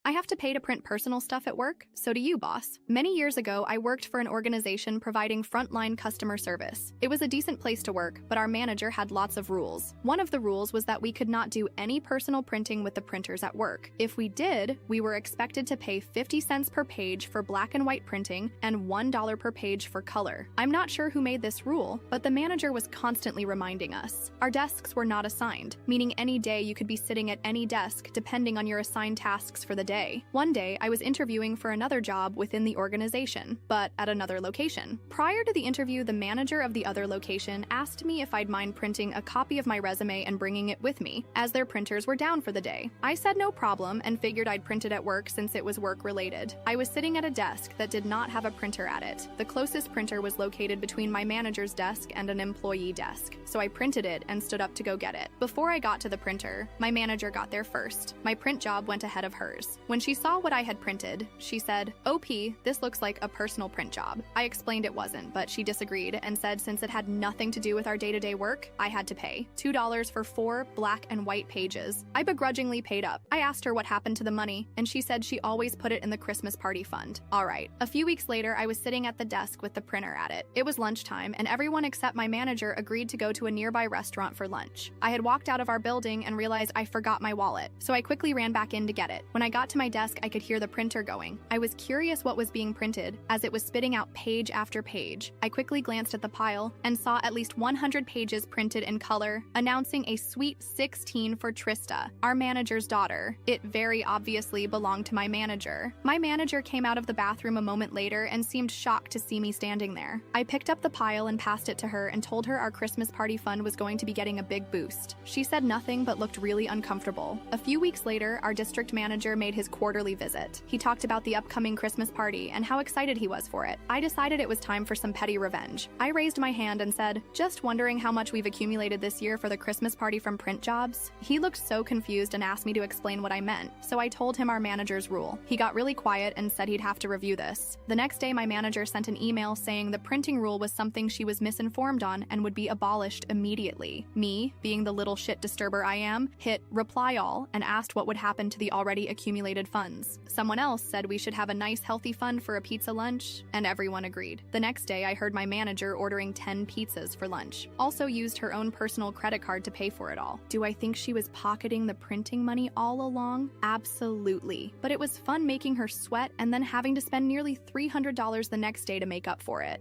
I have to pay to print personal stuff at work, so do you, boss. Many years ago, I worked for an organization providing frontline customer service. It was a decent place to work, but our manager had lots of rules. One of the rules was that we could not do any personal printing with the printers at work. If we did, we were expected to pay 50 cents per page for black and white printing and $1 per page for color. I'm not sure who made this rule, but the manager was constantly reminding us. Our desks were not assigned, meaning any day you could be sitting at any desk depending on your assigned tasks for the day. One day, I was interviewing for another job within the organization, but at another location. Prior to the interview, the manager of the other location asked me if I'd mind printing a copy of my resume and bringing it with me, as their printers were down for the day. I said no problem and figured I'd print it at work since it was work-related. I was sitting at a desk that did not have a printer at it. The closest printer was located between my manager's desk and an employee desk, so I printed it and stood up to go get it. Before I got to the printer, my manager got there first. My print job went ahead of hers. When she saw what I had printed, she said, "OP, this looks like a personal print job." I explained it wasn't, but she disagreed and said since it had nothing to do with our day-to-day work, I had to pay $2 for 4 black and white pages. I begrudgingly paid up. I asked her what happened to the money, and she said she always put it in the Christmas party fund. All right. A few weeks later, I was sitting at the desk with the printer at it. It was lunchtime, and everyone except my manager agreed to go to a nearby restaurant for lunch. I had walked out of our building and realized I forgot my wallet, so I quickly ran back in to get it. When I got to my desk, I could hear the printer going. I was curious what was being printed, as it was spitting out page after page. I quickly glanced at the pile and saw at least 100 pages printed in color, announcing a sweet 16 for Trista, our manager's daughter. It very obviously belonged to my manager. My manager came out of the bathroom a moment later and seemed shocked to see me standing there. I picked up the pile and passed it to her and told her our Christmas party fund was going to be getting a big boost. She said nothing but looked really uncomfortable. A few weeks later, our district manager made his quarterly visit. He talked about the upcoming Christmas party and how excited he was for it. I decided it was time for some petty revenge. I raised my hand and said, "Just wondering how much we've accumulated this year for the Christmas party from print jobs?" He looked so confused and asked me to explain what I meant, so I told him our manager's rule. He got really quiet and said he'd have to review this. The next day, my manager sent an email saying the printing rule was something she was misinformed on and would be abolished immediately. Me, being the little shit disturber I am, hit reply all and asked what would happen to the already accumulated funds. Someone else said we should have a nice healthy fund for a pizza lunch, and everyone agreed. The next day, I heard my manager ordering 10 pizzas for lunch. Also used her own personal credit card to pay for it all. Do I think she was pocketing the printing money all along? Absolutely. But it was fun making her sweat and then having to spend nearly $300 the next day to make up for it.